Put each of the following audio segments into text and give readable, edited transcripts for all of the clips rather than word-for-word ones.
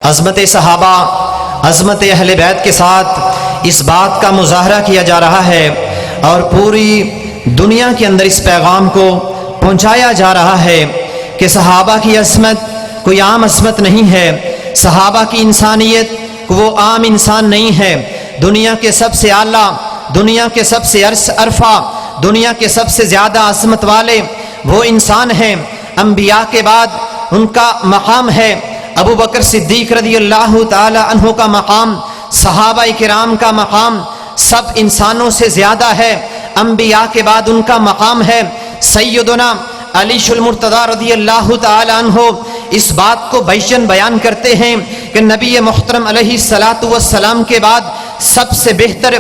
عظمت صحابہ، عظمت اہل بیت کے ساتھ اس بات کا مظاہرہ کیا جا رہا ہے اور پوری دنیا کے اندر اس پیغام کو پہنچایا جا رہا ہے کہ صحابہ کی عظمت کوئی عام عظمت نہیں ہے، صحابہ کی انسانیت وہ عام انسان نہیں ہے، دنیا کے سب سے اعلیٰ، دنیا کے سب سے عرفہ، دنیا کے سب سے زیادہ عظمت والے وہ انسان ہیں۔ انبیاء کے بعد ان کا مقام ہے، ابو بکر صدیق رضی اللہ تعالی عنہ کا مقام، صحابہ کرام کا مقام سب انسانوں سے زیادہ ہے۔ انبیاء کے بعد ان کا مقام ہے۔ سیدنا علی المرتضیٰ رضی اللہ تعالی عنہ اس بات کو بیان کرتے ہیں کہ نبی محترم علیہ الصلاۃ والسلام کے بعد سب سے بہتر،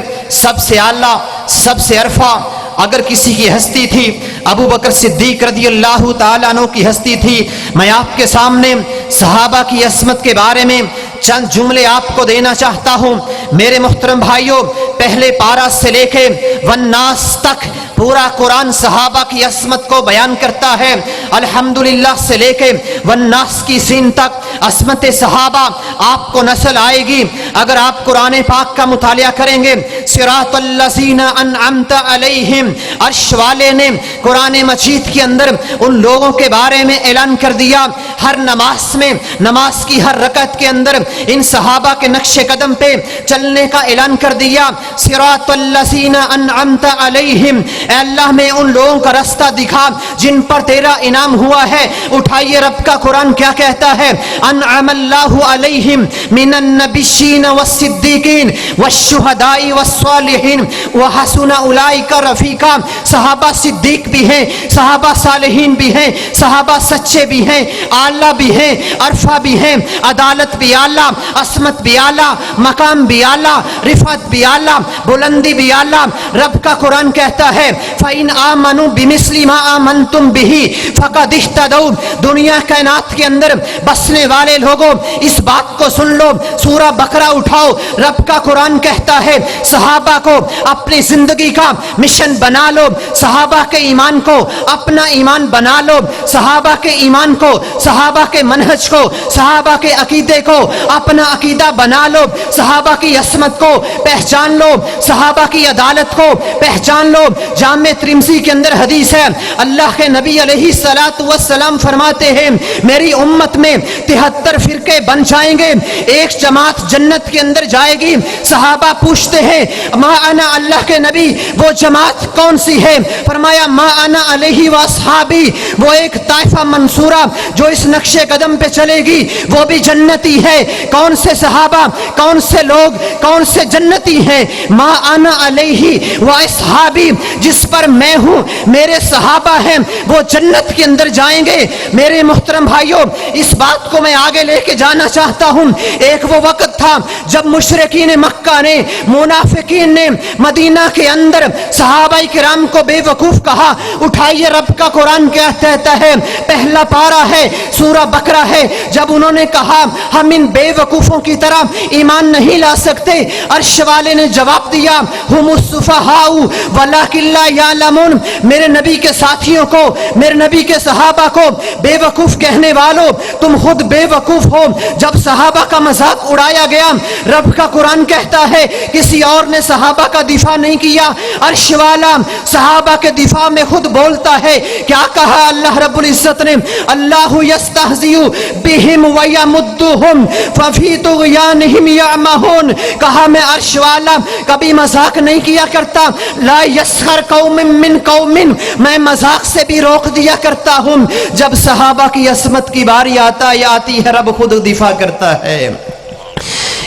سب سے اعلیٰ، سب سے عرفہ اگر کسی کی ہستی تھی ابو بکر صدیق رضی اللہ تعالیٰ عنہ کی ہستی تھی۔ میں آپ کے سامنے صحابہ کی عظمت کے بارے میں چند جملے آپ کو دینا چاہتا ہوں۔ میرے محترم بھائیوں، پہلے پارہ سے لے کے والناس تک پورا قرآن صحابہ کی عظمت کو بیان کرتا ہے۔ الحمدللہ سے لے کے والناس کی سین تک عظمت صحابہ آپ کو نسل آئے گی اگر آپ قرآن پاک کا مطالعہ کریں گے۔ صراط الذین انعمت علیہم، عرش والے نے قرآن مجید کے اندر ان لوگوں کے بارے میں اعلان کر دیا۔ ہر نماز میں، نماز کی ہر رکعت کے اندر ان صحابہ کے نقش قدم پہ چلنے کا اعلان کر دیا۔ صراط الذین انعمت علیہم، اے اللہ میں ان لوگوں کا راستہ دکھا جن پر تیرا انعام ہوا ہے۔ اٹھائیے رب کا قرآن کیا کہتا ہے؟ انعم اللہ علیہم من النبیین والصدیقین والشہداء والصالحین وحسن اولئک رفیقا۔ صحابہ صدیق بھی ہیں، صحابہ صالحین بھی ہیں، صحابہ سچے بھی ہیں، اعلیٰ بھی ہیں، عرفہ بھی ہیں، عدالت بھی اعلیٰ، عصمت بھی اعلیٰ، مقام بھی اعلیٰ، رفعت بھی اعلیٰ، بلندی بھی اعلیٰ۔ رب کا قرآن کہتا ہے فَإِنْ آمَنُوا بِمِثْلِ مَا آمَنْتُمْ بِهِ فَقَدِ اهْتَدَوْا۔ دنیا کائنات کے اندر بسنے والے لوگوں اس بات کو سن لو، سورہ بقرہ اٹھاؤ۔ رب کا قرآن کہتا ہے صحابہ کو اپنی زندگی کا مشن بنا لو، صحابہ کے ایمان کو اپنا ایمان بنا لو، صحابہ کے ایمان کو، صحابہ کے منہج کو، صحابہ کے عقیدے کو اپنا عقیدہ بنا لو، صحابہ کی عصمت کو پہچان لو، صحابہ کی عدالت کو پہچان لو۔ جامع ترمذی کے اندر حدیث ہے، اللہ کے نبی علیہ الصلاۃ والسلام فرماتے ہیں میری امت میں 73 فرقے بن جائیں گے، ایک جماعت جنت کے اندر جائے گی۔ صحابہ پوچھتے ہیں ما انا، اللہ کے نبی وہ جماعت کون سی ہے؟ فرمایا ما انا علیہ واصحابی، وہ ایک طائفہ منصورہ جو اس نقش قدم پہ چلے گی وہ بھی جنتی ہے۔ کون سے صحابہ، کون سے لوگ، کون سے جنتی ہیں؟ ما انا علیہ واصحابی، جس پر میں ہوں میرے صحابہ ہیں وہ جنت کے اندر جائیں گے۔ میرے محترم بھائیوں، اس بات کو میں آگے لے کے جانا چاہتا ہوں۔ ایک وہ وقت تھا جب مشرکین مکہ نے، منافقین نے مدینہ کے اندر صحابہ کرام کو بے وقوف کہا۔ اٹھائیے رب کا قرآن کیا کہتا ہے، پہلا پارہ ہے، سورہ بقرہ ہے۔ جب انہوں نے کہا ہم ان بے وقوفوں کی طرح ایمان نہیں لا سکتے، عرش والے نے جواب دیا ہم السفہاء ولکن لا یعلمون، میرے نبی کے ساتھیوں کو، میرے نبی کے صحابہ کو بے وقوف کہنے والوں تم خود بے وقوف ہو۔ جب صحابہ کا مذاق اڑایا گیا، رب کا قرآن کہتا ہے کسی اور نے صحابہ کا دفاع نہیں کیا، عرش والا صحابہ کے دفاع میں خود بولتا ہے۔ کیا کہا اللہ رب العزت نے؟ اللہ یستہزئ بہم ویمدہم ففی طغیانہم یعمہون، کہا میں عرش والا کبھی مذاق نہیں کیا کرتا۔ لا یسخر قوم من قوم، میں مذاق سے بھی روک دیا کرتا ہوں۔ جب صحابہ کی عصمت کی باری آتی ہے رب خود دفاع کرتا ہے۔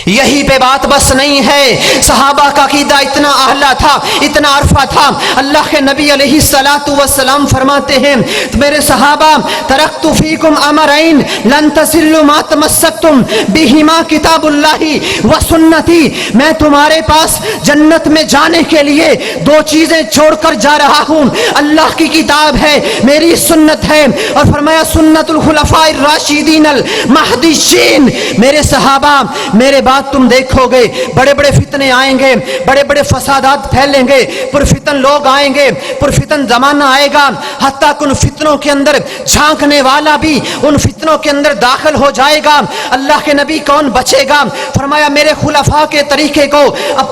یہی پہ بات بس نہیں ہے، صحابہ کا عقیدہ اتنا اعلیٰ تھا، اتنا عرفہ تھا۔ اللہ کے نبی علیہ الصلاۃ والسلام فرماتے ہیں میرے صحابہ ترکت فیکم امرین لن تضلوا ما تمسکتم بہما کتاب اللہ و سنتی، میں تمہارے پاس جنت میں جانے کے لیے دو چیزیں چھوڑ کر جا رہا ہوں، اللہ کی کتاب ہے، میری سنت ہے، اور فرمایا سنت الخلفاء الراشدین المہدیین۔ میرے صحابہ، میرے بعد तुम देखोगे बड़े बड़े फितने आएंगे, बड़े बड़े फसादात फैलेंगे, पुरफितन लोग आएंगे, पुरफितन जमाना आएगा, हत्ता कि उन फितनों के अंदर झांकने वाला भी उन फितनों के अंदर दाखिल हो जाएगा। अल्लाह के नबी कौन बचेगा? फरमाया मेरे खुलफा के तरीके को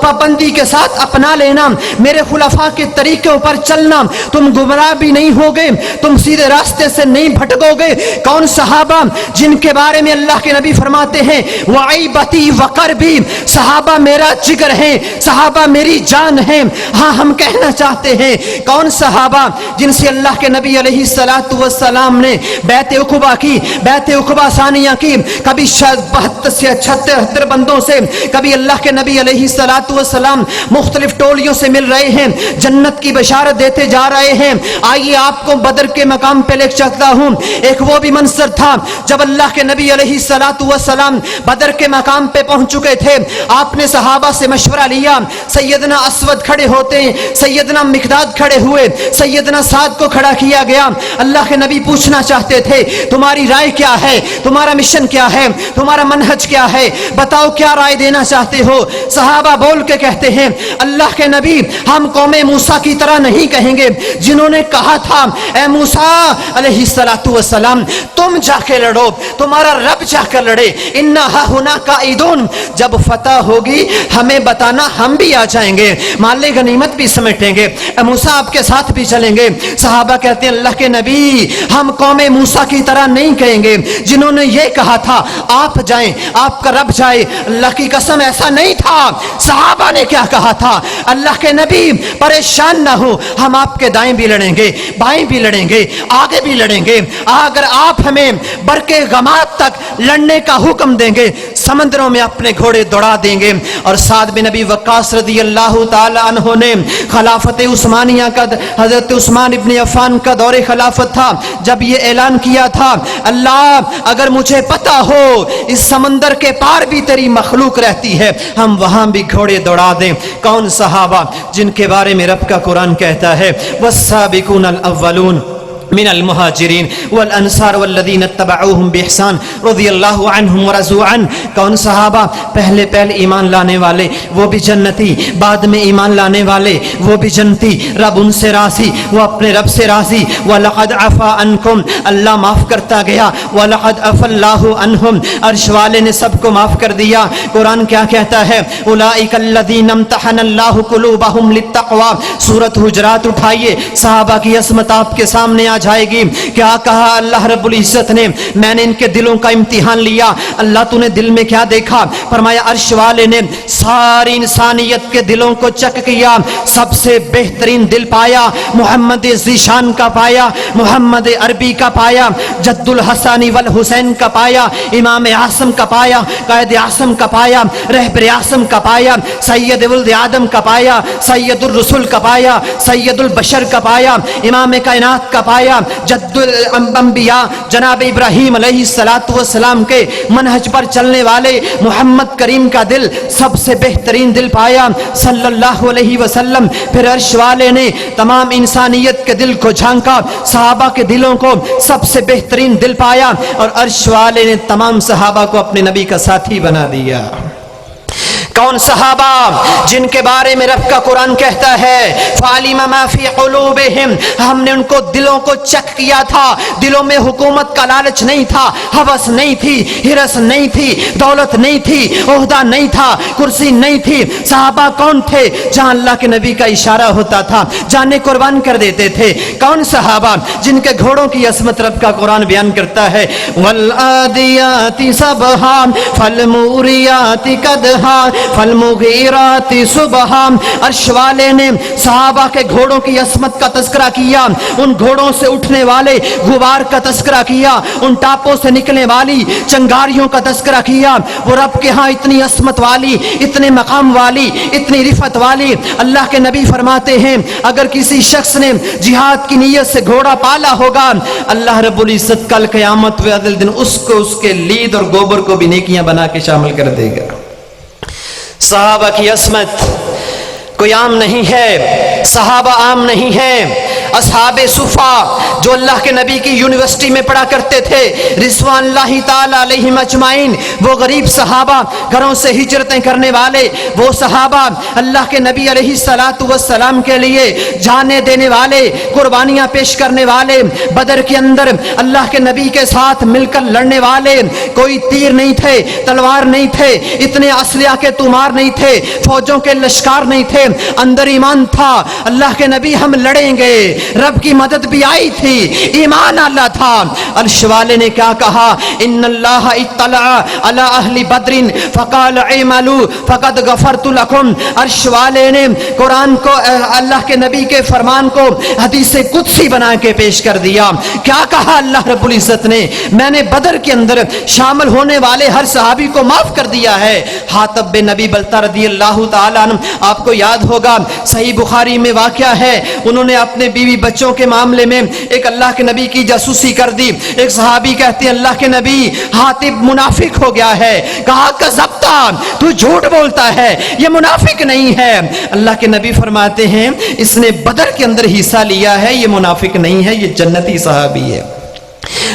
पाबंदी के साथ अपना लेना, मेरे खुलफा के तरीके पर चलना, तुम गुमराह भी नहीं होगे, तुम सीधे रास्ते से नहीं भटकोगे। कौन सहाबा जिनके बारे में अल्लाह के नबी फरमाते हैं वाइबती वकर भी, सहाबा मेरा जिगर है, सहाबा मेरी जान है। हाँ, हम कहना चाहते हैं कौन सहाबा जिनसे अल्लाह के नबी अलैहिस्सलातु वस्सलाम ने बैत उक़बा की, बैत उक़बा सानिया की, कभी 72 से 76 बंदों से, कभी अल्लाह के नबी अलैहिस्सलातु वस्सलाम मुख्तलिफ टोलियों से मिल रहे हैं, जन्नत की बशारत देते जा रहे हैं। आइए आपको बदर के मकाम पे ले चलता हूँ। एक वो भी मंजर था जब अल्लाह के नबी अलैहिस्सलातु वस्सलाम बदर के मकाम पे पहुंच चुके थे। आपने सहाबा से मशवरा लिया, सैयदना असवद खड़े होते हैं, सैयदना मिकदाद खड़े हुए, सैयदना साद को खड़ा किया गया। अल्लाह के नबी पूछना चाहते थे तुम्हारी राय क्या है, तुम्हारा मिशन क्या है, तुम्हारा मनहज क्या है, बताओ क्या राय देना चाहते हो। सहाबा बोल के कहते हैं अल्लाह के नबी हम कौमे मूसा की तरह नहीं कहेंगे जिन्होंने कहा था ए मूसा अलैहिस्सलातु वस्सलाम तुम जाके लड़ो, तुम्हारा रब जाकर लड़े, इन्ना हुना काइदून, जब फतह होगी हमें बताना, हम भी आ जाएंगे, माले गनीमत भी समेटेंगे, मूसा आपके साथ भी चलेंगे। सहाबा कहते हैं अल्लाह के नबी हम कौमे मूसा की तरह नहीं कहेंगे जिन्होंने ये कहा था आप जाएं, आपका रब जाए। अल्लाह की कसम ऐसा नहीं था। सहाबा ने क्या कहा था, अल्लाह के नबी परेशान ना हो, हम आपके दाएं भी लड़ेंगे, बाएं भी लड़ेंगे, आगे भी लड़ेंगे, अगर आप हमें बरके गमात तक लड़ने का हुक्म देंगे समंदरों में अपने घोड़े दौड़ा देंगे। और साद बिन नबी वक्कास रदी अल्लाह ताला अन्हु ने खिलाफत उस्मानिया का, हजरत उस्मान इब्न अफ़्फ़ान का दौरे खिलाफत था, जब ये ऐलान किया था अल्लाह अगर मुझे पता हो इस समंदर के पार भी तेरी मखलूक रहती है हम वहां भी घोड़े दौड़ा दें। कौन सहाबा जिनके बारे में रब का कुरान कहता है वस्साबिकूनल अव्वलून मिनल मुहाजिरीन वल अंसार वल्लज़ीना तबअूहुम बिइहसान रज़ियल्लाहु अन्हुम व रज़ू अन। कौन सहाबा पहले ईमान लाने वाले वो भी जन्नती, बाद में ईमान लाने वाले वो भी जन्नती, रब उनसे राज़ी, वो अपने रब से राज़ी। व लक़द अफ़ा अन्कुम, अल्लाह माफ़ करता गया, व लक़द अफ़ल्लाहु अन्हुम, अर्श वाले ने सबको माफ़ कर दिया। कुरान क्या कहता है उलाइकल्लज़ीना इम्तहनल्लाहु क़ुलूबहुम लित्तक़वा। सूरत हुजरात उठाइए, सहाबा की असमत आपके सामने आ जाएगी। क्या कहा अल्लाह रब्बुल इज्जत ने, मैंने इनके दिलों का इम्तिहान लिया। अल्लाह तूने दिल में क्या देखा? फरमाया अर्श वाले ने सारी इंसानियत के दिलों को चेक किया, सबसे बेहतरीन दिल पाया मोहम्मद ज़ीशान का पाया, मोहम्मद अरबी का पाया, जद्दुल हसनी वल हुसैन का पाया, इमाम आसम का पाया, कायद आसम का पाया, रहबर आसम का पाया, सैयद वल्द आदम का पाया, सैयदुल रसूल का पाया, सैयदुल बशर का पाया, इमाम कायनात का पाया, जद्दुल अंबिया जनाब इब्राहीम अलैहिस्सलातु वस्सलाम के मनहज पर चलने वाले मोहम्मद करीम का दिल सबसे बेहतरीन दिल पाया सल्लल्लाहु अलैहि वसल्लम। फिर अर्श वाले ने तमाम इंसानियत के दिल को झांका, सहाबा के दिलों को सबसे बेहतरीन दिल पाया और अर्श वाले ने तमाम सहाबा को अपने नबी का साथी बना दिया। कौन सहाबा जिनके बारे में रब का कुरान कहता है फालिमा मा फी क़ुलूबिहिम, हमने उनको दिलों को चेक किया था, दिलों में हुकूमत का लालच नहीं था, हवस नहीं थी, हिरस नहीं थी, दौलत नहीं थी, ओहदा नहीं था, कुर्सी नहीं थी। सहाबा कौन थे? जहां अल्लाह के नबी का इशारा होता था जाने कुर्बान कर देते थे। कौन सहाबा जिनके घोड़ों की असमत रब का कुरान बयान करता है वल आदियाति सबहा फल मूरियाति कदहा फल मुगीराति सुबहा। अर्श वाले ने सहाबा के घोड़ों की असमत का तस्करा किया, उन घोड़ों से उठने वाले गुबार का तस्करा किया, उन टापों से निकलने वाली चंगारियों का तस्करा किया। वो रब के यहाँ इतनी असमत वाली, इतने मकाम वाली, इतनी रिफत वाली। अल्लाह के नबी फरमाते हैं अगर किसी शख्स ने जिहाद की नीयत से घोड़ा पाला होगा अल्लाह रब्बुल इज्जत कल क़यामत व अदल दिन उसको उसके लीद और गोबर को भी नेकियां बना के शामिल कर देगा। सहाबा की असमत कोई आम नहीं है, सहाबा आम नहीं है। असहाब सुफा जो अल्लाह के नबी की यूनिवर्सिटी में पढ़ा करते थे, रिज़वानुल्लाहि ताला अलैहिम अजमाइन, वो गरीब सहाबा, घरों से हिजरतें करने वाले वो सहाबा, अल्लाह के नबी अलैहिस्सलातु वस्सलाम के लिए जाने देने वाले, कुर्बानियां पेश करने वाले, बदर के अंदर अल्लाह के नबी के साथ मिलकर लड़ने वाले, कोई तीर नहीं थे, तलवार नहीं थे, इतने असलिया के तुमार नहीं थे, फौजों के लश्कार नहीं थे, अंदर ईमान था, अल्लाह के नबी हम लड़ेंगे, रब की मदद भी आई थी, ईमान अल्लाह था। अर्श वाले ने क्या कहा, इन्नल्लाह इत्तला अला अहली बद्रिन फकाल इमलू फकद गफरतु लकुम। अर्श वाले ने कुरान को, अल्लाह के नबी के फरमान को हदीस कुदसी बना के पेश कर दिया। क्या कहा अल्लाह रब्बुल इज्जत ने, मैंने बदर के अंदर शामिल होने वाले हर सहाबी को माफ कर दिया है। हातिब बिन नबी बल्ता रदियल्लाहु ताला अन्हु, आपको याद होगा सही बुखारी में वाक़या है, उन्होंने अपने बीवी बच्चों के मामले में एक अल्लाह के नबी की जासूसी कर दी। एक सहाबी कहते हैं अल्लाह के नबी हातिब मुनाफिक हो गया है। कहा कज़ब्ता, तू झूठ बोलता है, ये मुनाफिक नहीं है। अल्लाह के नबी फरमाते हैं इसने बदर के अंदर हिस्सा लिया है, ये मुनाफिक नहीं है, ये जन्नती सहाबी है।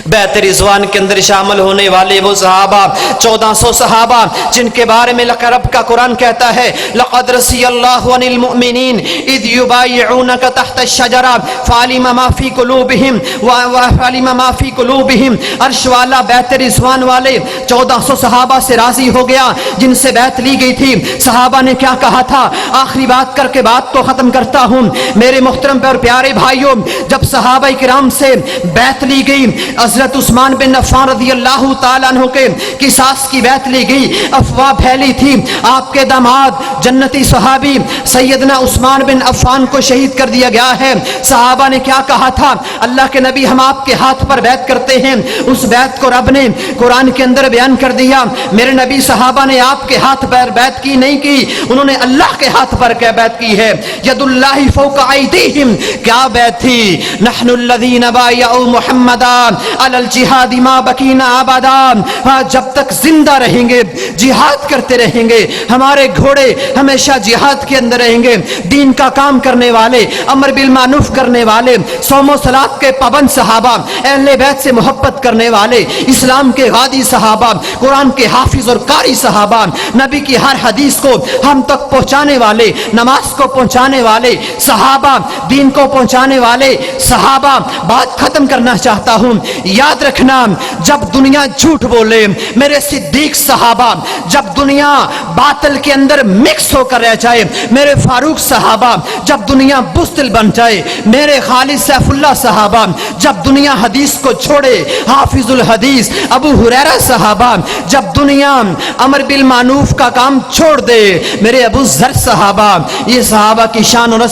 बैत रिज़वान के अंदर शामिल होने वाले वो सहाबा 1400 सहाबा जिनके बारे में रब का कुरान कहता है लक़द रज़ियल्लाहु अनिल मुमिनीन इज़ युबायिऊनका तहत अश-शजरा फ़अलिमा मा फ़ी क़ुलूबिहिम व फ़अलिमा मा फ़ी क़ुलूबिहिम। अर्श वाला बैत रिज़वान वाले 1400 सहाबा से राज़ी हो गया जिनसे बैत ली गई थी। सहाबा ने क्या कहा था, आखिरी बात करके बात को ख़त्म करता हूँ। मेरे मुहतरम और प्यारे भाइयों, जब सहाबा किराम से बैत ली गई, हज़रत उस्मान बिन अफ़्फ़ान रज़ियल्लाहु ताला अन्हु के किसास की बैत ली गई, अफवाह फैली थी आपके दामाद जन्नती सहाबी सैयदना उस्मान बिन अफ़्फ़ान को शहीद कर दिया गया है। सहाबा ने क्या कहा था, अल्लाह के नबी हम आपके हाथ पर बैत करते हैं। उस बैत को रब ने कुरान के अंदर बयान कर दिया। मेरे नबी सहाबा ने आपके हाथ पर बैत की नहीं की, उन्होंने अल्लाह के हाथ पर क्या बैत की है, यदुल्लाहि फ़ौक़ अयदीहिम। क्या बैत थी, नहनुल्लज़ीना बायअू मुहम्मदन अलल जिहादी मा बकीना अबदा। जब तक जिंदा रहेंगे जिहाद करते रहेंगे, हमारे घोड़े हमेशा जिहाद के अंदर रहेंगे। दीन का काम करने वाले, अमर बिल मारूफ करने वाले, सौमो सलात के पाबंद सहाबा, अहले बैत से मोहब्बत करने वाले, इस्लाम के गादी सहाबा, कुरान के हाफिज और कारी सहाबा, नबी की हर हदीस को हम तक पहुंचाने वाले, नमाज को पहुंचाने वाले सहाबा, दीन को पहुंचाने वाले सहाबा। बात खत्म करना चाहता हूं, याद रखना जब दुनिया झूठ बोले, मेरे सिद्दीक सहाबा, जब दुनिया बातिल के अंदर मिक्स होकर रह जाए, मेरे फारूक सहाबा, जब दुनिया बुज़दिल बन जाए, मेरे खालिद सैफुल्लाह सहाबा, जब दुनिया हदीस को छोड़े, हाफिजुल हदीस अबू हुरैरा सहाबा, जब दुनिया अमर बिल मारूफ का काम छोड़ दे, मेरे अबू ज़र सहाबा। ये सहाबा की शान और